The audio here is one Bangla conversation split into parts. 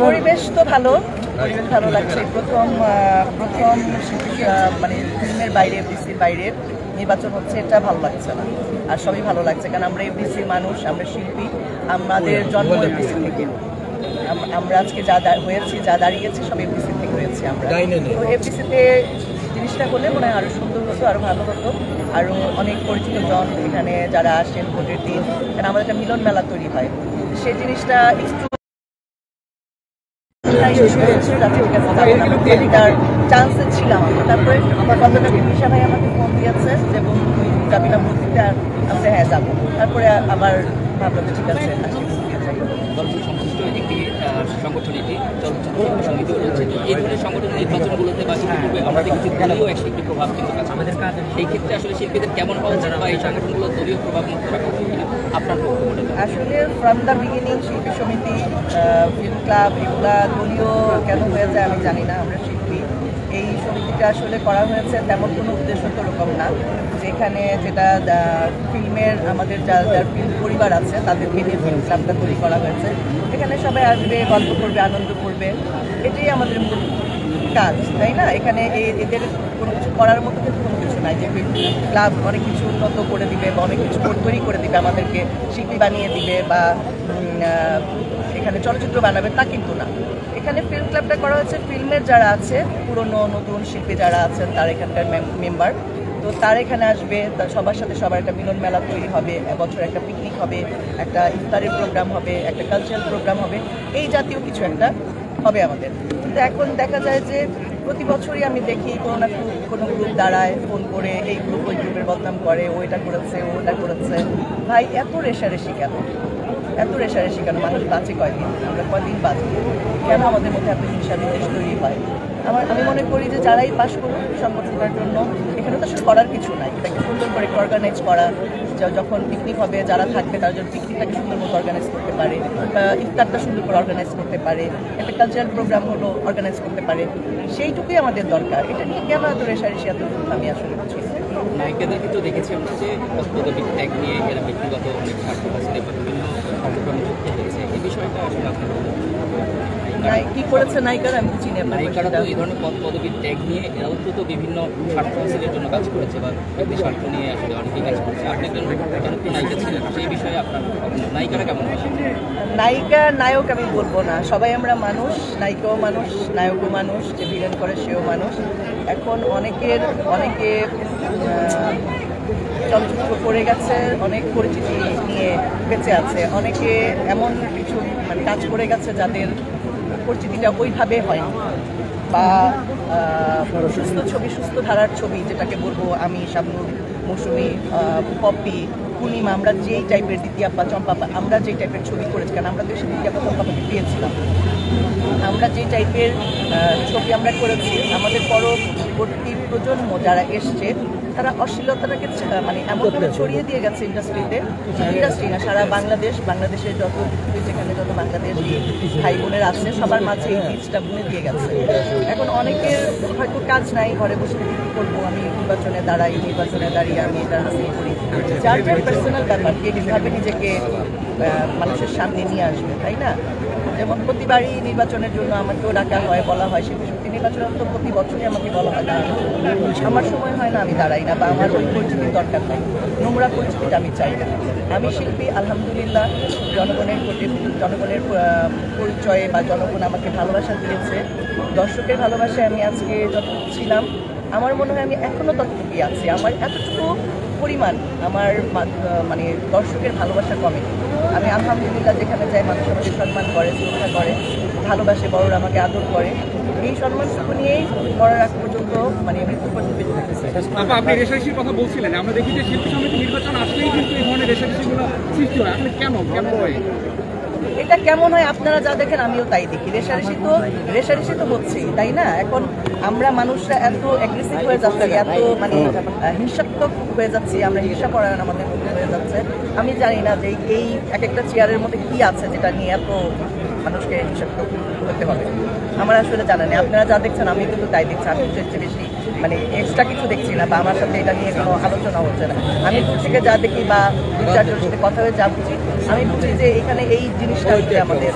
পরিবেশ তো ভালো, পরিবেশ ভালো লাগছে। প্রথম মানে ফিল্মের বাইরে, এফডিসির বাইরে নির্বাচন হচ্ছে, এটা ভালো লাগছে না। আর সবই ভালো লাগছে, কারণ আমরা এফডিসির মানুষ, আমরা শিল্পী, আমাদের জন্ম এফডিসি থেকে। আমরা আজকে যা হয়েছি, যা দাঁড়িয়েছি, সব এফডিসি থেকে হয়েছি আমরা। তো এফডিসিতে জিনিসটা হলে মনে হয় আরও সুন্দর হতো, আরও ভালো হতো, আরও অনেক পরিচিত জন এখানে যারা আসেন ভোটের দিন, কারণ আমাদের একটা মিলন মেলা তৈরি হয়, সেই জিনিসটা একটু চান্সে ছিলাম। তারপরে মিশা ভাই আমাকে ফোন দিয়েছে যে যাবি না ভর্তিতে, আমরা হ্যাঁ যাবো। তারপরে আবার ভাবলাম ঠিক আছে সংশ্লিষ্ট একটি সংগঠন, এটি চলচ্চিত্র সমিতিও রয়েছে। এই ধরনের সংগঠনের নির্বাচনগুলোতে বা আমরা দেখেছি দলীয় একটি প্রভাব কিন্তু আছে আমাদের কাজ। সেই ক্ষেত্রে আসলে শিল্পীদের কেমন হওয়া উচিত বা এই সংগঠনগুলো দলীয় প্রভাব মুক্ত রাখা উচিত কিনা আপনার বক্তব্য? আসলে ফ্রম দ্য বিগিনিং শিল্পী সমিতি, ফিল্ম ক্লাব, এগুলা দলীয় কেন হয়ে যায় আমি জানি না। আমরা শিল্পী, এই সমিতিটা আসলে করা হয়েছে তেমন কোনো উদ্দেশ্য তো ওরকম না, যেখানে যেটা ফিল্মের আমাদের যার ফিল্ম পরিবার আছে তাদেরকে নিয়ে ফিল্ম ক্লাবটা তৈরি করা হয়েছে। এখানে সবাই আসবে, গল্প করবে, আনন্দ করবে, এটাই আমাদের মূল কাজ, তাই না? এখানে এদের কোনো কিছু করার মতো কিন্তু কোনো কিছু নাই যে ফিল্ম ক্লাব অনেক কিছু উন্নত করে দিবে বা অনেক কিছু তৈরি করে দিবে, আমাদেরকে শিল্পী বানিয়ে দিবে বা এখানে চলচ্চিত্র বানাবে, তা কিন্তু না। এখানে ফিল্ম ক্লাবটা করা হয়েছে ফিল্মের যারা আছে, পুরনো নতুন শিল্পী যারা আছেন তার এখানকার মেম্বার, তো তার এখানে আসবে, তার সবার সাথে সবার একটা মিলন মেলা তৈরি হবে, এবছর একটা পিকনিক হবে, একটা ইফতারের প্রোগ্রাম হবে, একটা কালচারাল প্রোগ্রাম হবে, এই জাতীয় কিছু একটা হবে আমাদের। কিন্তু এখন দেখা যায় যে প্রতি বছরই আমি দেখি কোনো গ্রুপ দাঁড়ায়, ফোন করে এই গ্রুপ ওই গ্রুপের বদনাম করে, ও এটা করেছে, ও ওটা করেছে। ভাই এত রেশারেশি কেন? এত রেশারেশি কেন? মানুষ বাঁচে কয়দিন, আমরা কয়দিন বাঁচি, কেন আমাদের মধ্যে এত হিংসা বিদ্বেষ তৈরি হয়? আমি মনে করি যে যারাই পাশ করুন সংগঠনটার জন্য, এখানে তো আসলে করার কিছু নাই, এটাকে সুন্দর করে অর্গানাইজ করা, যখন পিকনিক হবে যারা থাকবে তারা যেন পিকনিকটাকে সুন্দর মতো অর্গানাইজ করতে পারে, ইফতারটা সুন্দর করে অর্গানাইজ করতে পারে, একটা কালচারাল প্রোগ্রাম হলো অর্গানাইজ করতে পারে, সেইটুকুই আমাদের দরকার। এটা নিয়ে কেন এত রেশারেশি, এত আমি আসলে বুঝি। নায়িকাদের ক্ষেত্রে দেখেছি আমরা যে পদবি ট্যাগ নিয়ে এরা ব্যক্তিগত অনেক স্বার্থ আছে বা বিভিন্ন কার্যক্রমে যুক্ত হয়েছে, এই বিষয়টা আসলে আপনার কি করেছে নায়িকারা আমি বুঝি না। নায়িকারা তো এই ধরনের পদবীর ট্যাগ নিয়ে এরাও তো বিভিন্ন স্বার্থ হাসিলের জন্য কাজ করেছে বা ব্যক্তি স্বার্থ নিয়ে আসলে অনেকেই কাজ করেছে। আপনি একজন নায়িকা ছিলেন, সেই বিষয়ে আপনার নায়িকারা কেমন হয়? নায়িকা নায়ক আমি বলবো না, সবাই আমরা মানুষ, নায়িকাও মানুষ, নায়কও মানুষ, যে ভিলেন করে সেও মানুষ। এখন অনেকে চলচ্চিত্র করে গেছে, অনেক পরিচিতি নিয়ে বেঁচে আছে, অনেকে এমন কিছু মানে কাজ করে গেছে যাদের পরিচিতিটা ওইভাবে হয় বা সুস্থ ছবি, সুস্থ ধারার ছবি যেটাকে বলবো আমি, শাবনূর, মৌসুমী, পপি, পূর্ণিমা, আমরা যেই টাইপের, দ্বিতীয়াপ্পা, চম্পাপ্পা, আমরা যেই টাইপের ছবি করেছি, কারণ আমরা তো এসে দ্বিতীয়াপ্পা, চম্পাপ্পাকে পেয়েছিলাম, আমরা যেই টাইপের ছবি আমরা করেছি, আমাদের পরবর্তী প্রজন্ম যারা এসছে তারা অশ্লীলতাটাকে মানে এমনভাবে ছড়িয়ে দিয়ে গেছে ইন্ডাস্ট্রিতে, ইন্ডাস্ট্রি না সারা বাংলাদেশের যেখানে যত বাংলাদেশি ভাই বোনের আছে সবার মাঝে এই বীজটা বুনে দিয়ে গেছে। এখন অনেকের হয়তো কাজ নাই, ঘরে বসে কী করবো, আমি নির্বাচনে দাঁড়িয়ে আমি এটা হাসিল করি, যার পার্সোনাল ব্যাপার, কে কীভাবে নিজেকে মানুষের সামনে নিয়ে আসবে, তাই না? যেমন প্রতিবারই নির্বাচনের জন্য আমাকেও ডাকা হয়, বলা হয়, শিল্পী শক্তি নির্বাচনে তো প্রতি বছরই আমাকে বলা হয় দাঁড়ানো, আমার সময় হয় না, আমি দাঁড়াই না, বা আমার ওই পরিচিতির দরকার নাই, নোংরা পরিচিতিটা আমি চাই না। আমি শিল্পী, আলহামদুলিল্লাহ, জনগণের পরিচয়ে বা জনগণ আমাকে ভালোবাসা দিয়েছে, দর্শকের ভালোবাসায় আমি আজকে যতটুকু ছিলাম, আমার মনে হয় আমি এখনও ততটুকুই আছি। আমার এতটুকু পরিমাণ আমার মানে দর্শকের ভালোবাসা কমে। আমি আলহামদুলিল্লাহ যেখানে যাই মানুষ আমাকে সম্মান করে, শ্রদ্ধা করে, ভালোবাসে, বড়রা আমাকে আদর করে, এই সম্মানটুকু নিয়েই করার আগ পর্যন্ত মানে মৃত্যু পর্যন্ত বেঁচে থাকতেছে। আপনি রেশারেশির কথা বলছিলেন, আমরা দেখি যে শিল্পী সমিতি নির্বাচন আসলেই কিন্তু এই ধরনের রেশারেশিগুলো সৃষ্টি হয়, আসলে কেন হয়? এটা কেমন হয় আপনারা যা দেখেন আমিও তাই দেখি। রেশারেশি তো হচ্ছেই, তাই না? এখন আমরা মানুষরা এত অ্যাগ্রেসিভ হয়ে যাচ্ছি, এত মানে হিংসাত্মক হয়ে যাচ্ছি, আমরা হিংসা পরায়ণ আমাদের মধ্যে হয়ে যাচ্ছে। আমি জানি না যে এই এক একটা চেয়ারের মধ্যে কি আছে যেটা নিয়ে এত মানুষকে হিংসাত্মক হতে হবে, আমার আসলে জানা নেই। আপনারা যা দেখছেন আমি কিন্তু তাই দেখছি, আমি বেশি মানে এক্সট্রা কিছু দেখছি না বা আমার সাথে এটা নিয়ে কোনো আলোচনা হচ্ছে না। আমি দূর থেকে যা দেখি বা দু চারজনের সাথে কথা হয়ে যা বুঝি, আমি বুঝি যে এখানে এই জিনিসটা হচ্ছে আমাদের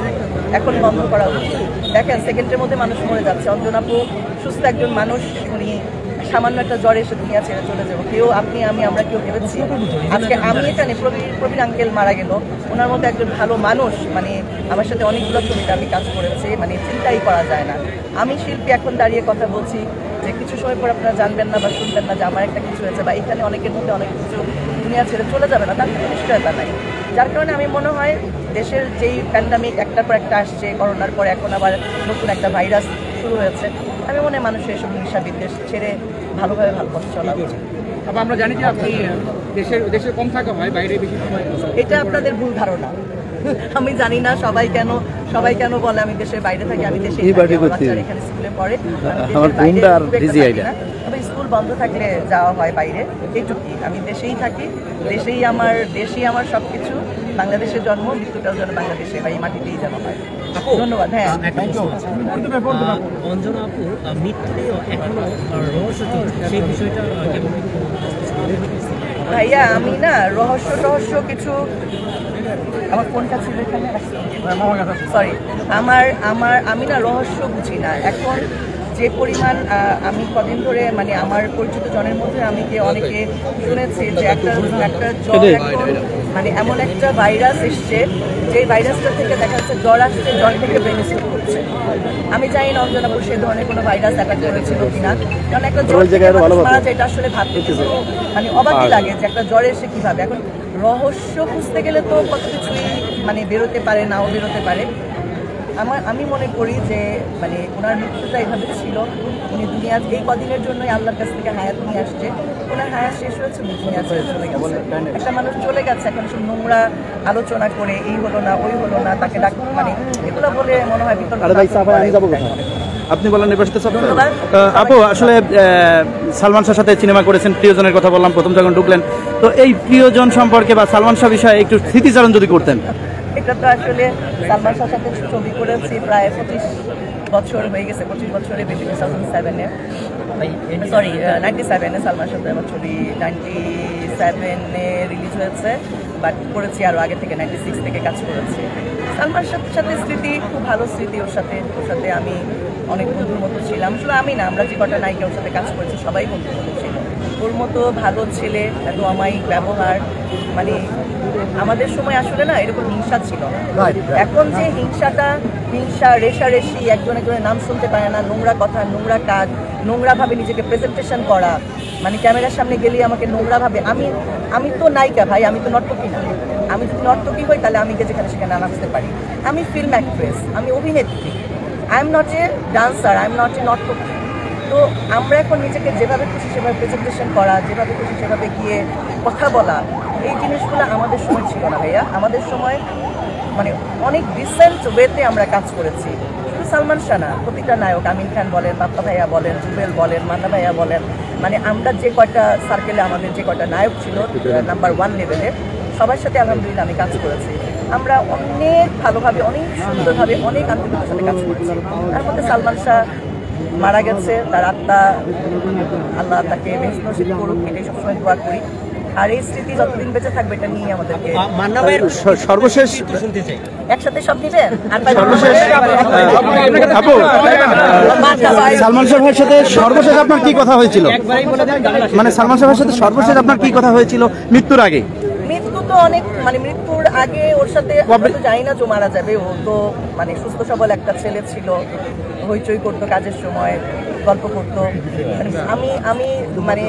এখন বন্ধ করা উচিত। দেখেন সেকেন্ডের মধ্যে মানুষ মরে যাচ্ছে। অঞ্জনাপু সুস্থ একজন মানুষ, উনি সামান্য একটা জ্বরে এসে দুনিয়া ছেড়ে চলে যাবো। কেউ আপনি আমরা কেউ ভেবেছি আজকে আমি এখানে প্রবীর আঙ্কেল মারা গেল, ওনার মতো একজন ভালো মানুষ, মানে আমার সাথে অনেকগুলো ছবিতে আমি কাজ করেছি, মানে চিন্তাই করা যায় না। আমি শিল্পী এখন দাঁড়িয়ে কথা বলছি যে কিছু সময় পর আপনারা জানবেন না বা শুনবেন না যে আমার একটা কিছু হয়েছে বা এখানে অনেকের মধ্যে অনেক কিছু দুনিয়া ছেড়ে চলে যাবে না, তার কোনো নিশ্চয়তা নাই। যার কারণে আমি মনে হয় দেশের যেই প্যান্ডামিক একটার পর একটা আসছে, করোনার পর এখন আবার নতুন একটা ভাইরাস শুরু হয়েছে, আমি মনে হয় মানুষের এসব নেশা বিদ্বেষ ছেড়ে ভালোভাবে ভালো পথে চলা উচিত। আবার আমরা জানি যে আপনি দেশে কম থাকা হয়, বাইরে বেশি সময়। এটা আপনাদের ভুল ধারণা। আমি জানি না সবাই কেন বলে আমি দেশের বাইরে থাকি। আমি দেশে এখানে স্কুলে পড়ে, তবে স্কুল বন্ধ থাকলে যাওয়া হয় বাইরে, এইটুকুই। আমি দেশেই থাকি, দেশেই আমার সবকিছু। বাংলাদেশের জন্ম, মৃত্যুটাও যেন বাংলাদেশে বা এই মাটিতেই যেন হয়। ধন্যবাদ। হ্যাঁ, অঞ্জনা আপুর মৃত্যু এখনো রহস্য চলছে, সেই বিষয়টা কেমন? ভাইয়া আমি না রহস্য কিছু, আমার ফোনটা ছিল এখানে, সরি, আমি না রহস্য বুঝি না। এখন যে পরিমাণ আমি কদিন ধরে মানে আমার পরিচিত জনের মধ্যে আমি অনেকে শুনেছি যে একটা জ্বর এখন মানে এমন একটা ভাইরাস এসছে, যে ভাইরাসটা থেকে দেখা যাচ্ছে জ্বর আসছে, জ্বর থেকে ব্রেন স্ট্রোক করছে। আমি জানি না অঞ্জনাপুর সে ধরনের কোনো ভাইরাস অ্যাটাক করেছিল কিনা, কারণ একটা জ্বর থেকে মারা যায়, এটা আসলে ভাবতে মানে অবাকই লাগে যে একটা জ্বর এসে কিভাবে। এখন রহস্য খুঁজতে গেলে তো কত কিছুই মানে বেরোতে পারে, নাও বেরোতে পারে। আমি মনে করি যে মানে ওনার মৃত্যুটা এইভাবে ছিল, উনি দুনিয়া এই কদিনের জন্যই আল্লাহর কাছ থেকে হায়াত নিয়ে আসছে, ওনার হায়াত শেষ হয়েছে, উনি দুনিয়া ছেড়ে চলে গেছে। একটা মানুষ চলে গেছে, এখন সব নোংরা আলোচনা করে এই হলো না ওই হলো না, তাকে মানে এগুলো বলে মনে হয় বিতর্ক। আপনি বলেন এবার সাথে ধন্যবাদ। আপু, আসলে সালমান শাহর সাথে সিনেমা করেছেন, প্রিয়জনের কথা বললাম প্রথম যখন ঢুকলেন, তো এই প্রিয়জন সম্পর্কে বা সালমান শাহ বিষয়ে একটু স্মৃতিচারণ যদি করতেন। এটা তো আসলে সালমান শাহর সাথে ছবি করেছি প্রায় 25 বছর হয়ে গেছে, 25 বছরে বেশি। 2007-এ সরি 97-এ সালমান শাহর আমার ছবি 97-এ রিলিজ হয়েছে, বাট করেছি আরও আগে থেকে, 96 থেকে কাজ করেছি। সালমান শাহর সাথে স্মৃতি খুব ভালো স্মৃতি। ওর সাথে আমি অনেক বন্ধুর মতো ছিলাম। শুধু আমি না, আমরা যে কটা নায়িকা ওর সাথে কাজ করেছি সবাই বন্ধুর মতো ছিল। ওর মতো ভালো ছেলে, এত অমায়িক ব্যবহার, মানে আমাদের সময় আসলে না এরকম হিংসা ছিল না। এখন যে হিংসা রেশারেশি, একজনের নাম শুনতে পারে না, নোংরা কথা, নোংরা কাজ, নোংরাভাবে নিজেকে প্রেজেন্টেশন করা, মানে ক্যামেরার সামনে গেলেই আমাকে নোংরাভাবে। আমি তো নায়িকা ভাই, আমি তো নর্তকী না। আমি যদি নর্তকী হই তাহলে আমি যেখানে সেখানে নাচতে পারি। আমি ফিল্ম অ্যাক্ট্রেস, আমি অভিনেত্রী। I am not a dancer, I am not a নর্তকী। তো আমরা এখন নিজেকে যেভাবে খুশি সেভাবে প্রেজেন্টেশন করা, যেভাবে খুশি সেভাবে গিয়ে কথা বলা, এই জিনিসগুলো আমাদের সময় ছিল না ভাইয়া। আমাদের সময় মানে অনেক ডিসেন্ট ওয়েতে আমরা কাজ করেছি। শুধু সালমান শাহ না, প্রতিটা নায়ক, আমিন খান বলেন, বাপ্পা ভাইয়া বলেন, জুবেল বলেন, মান্না ভাইয়া বলেন, মানে আমরা যে কয়টা সার্কেলে আমাদের যে কয়টা নায়ক ছিল নাম্বার 1 লেভেলে, সবার সাথে আলহামদুলিল্লাহ আমি কাজ করেছি। আমরা অনেক ভালোভাবে, অনেক সুন্দরভাবে, অনেক আন্তরিকতার সাথে কাজ করেছি। তার মধ্যে সালমান শাহ মারা গেছে, তার আত্মা আল্লাহ তাকে বেহেশত নসিব করুক, এটাই সবসময় দোয়া করি। আর এই স্মৃতি যতদিন বেঁচে থাকবে এটা নিয়ে আমাদেরকে সর্বশেষ একসাথে সব নিবেন। আপু, সালমান শাহ ভাইয়ের সাথে সর্বশেষ আপনার কি কথা হয়েছিল? মানে সালমান শাহ ভাইয়ের সাথে সর্বশেষ আপনার কি কথা হয়েছিল মৃত্যুর আগে? মৃত্যু তো অনেক, মানে মৃত্যুর আগে ওর সাথে আমরা তো জানি না যে মারা যাবে। ও তো মানে সুস্থ সবল একটা ছেলে ছিল, হইচই করতো কাজের সময়, গল্প করতো। আমি মানে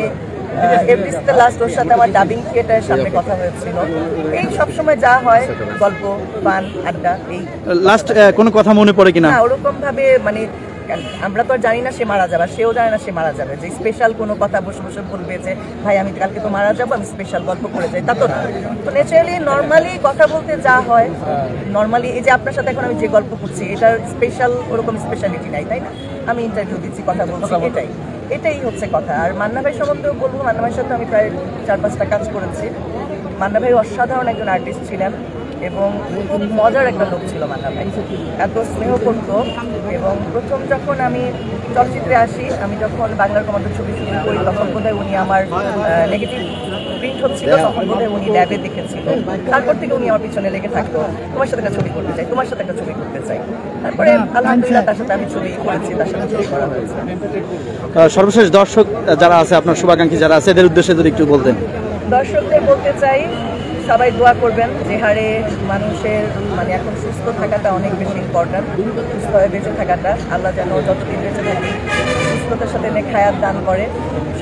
এভরিথিং লাস্ট ওর সাথে আমার ডাবিং থিয়েটারের সামনে কথা হয়েছিল। এই সবসময় যা হয়, গল্প, পান, আড্ডা, এই লাস্ট কোনো কথা মনে পড়ে কিনা? না, ওরকম ভাবে মানে আমরা তো আর জানি না সে মারা যাবে, সেও জানে না সে মারা যাবে, যে স্পেশাল কোনো কথা বসে বসে বলবে যে ভাই আমি কালকে তো মারা যাবো, আমি স্পেশাল গল্প করে যাই, তা তো না। তো ন্যাচারালি নর্মালি কথা বলতে যা হয়, নর্মালি এই যে আপনার সাথে এখন আমি যে গল্প করছি, এটার স্পেশাল ওরকম স্পেশালিটি নাই, তাই না? আমি ইন্টারভিউ দিচ্ছি, কথা বলছি, এটাই হচ্ছে কথা। আর মান্না ভাই সম্বন্ধেও বলবো, মান্না ভাইয়ের সাথে আমি প্রায় 4-5টা কাজ করেছি। মান্না ভাই অসাধারণ একজন আর্টিস্ট ছিলেন। এবং খুব মজার একটা লোক ছিল মান্না ভাই, এত স্নেহ করতো। এবং প্রথম যখন আমি চলচ্চিত্রে আসি, আমি যখন বাংলার কমান্ডো ছবি শুরু করি, তখন বোধহয় উনি আমার নেগেটিভ প্রিন্ট হচ্ছিল, তখন বোধহয় উনি ল্যাবে দেখেছিল। তারপর থেকে উনি আমার পিছনে লেগে থাকতো, তোমার সাথে একটা ছবি করতে চাই, তোমার সাথে একটা ছবি করতে চাই। তারপরে আলহামদুলিল্লাহ তার সাথে আমি ছবি করেছি, তার সাথে ছবি করা হয়েছে। সর্বশেষ দর্শক যারা আছে, আপনার শুভাকাঙ্ক্ষী যারা আছে, এদের উদ্দেশ্যে যদি একটু বলতেন। দর্শকদের বলতে চাই, সবাই দোয়া করবেন। যে হারে মানুষের মানে এখন সুস্থ থাকাটা অনেক বেশি ইম্পর্ট্যান্ট, সুস্থভাবে বেঁচে থাকাটা। আল্লাহ যেন যতদিন বেঁচে থাকি সুস্থতার সাথে নেখায়াত দান করে।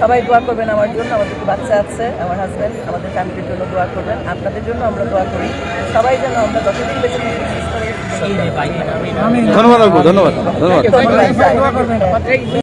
সবাই দোয়া করবেন আমার জন্য, আমার দুটো বাচ্চা আছে, আমার হাজব্যান্ড, আমাদের ফ্যামিলির জন্য দোয়া করবেন। আপনাদের জন্য আমরা দোয়া করি, সবাই যেন আমরা যতদিন বেঁচে থাকি সুস্থ হয়ে ধন্যবাদ আপু, ধন্যবাদ ধন্যবাদ। ধন্যবাদ।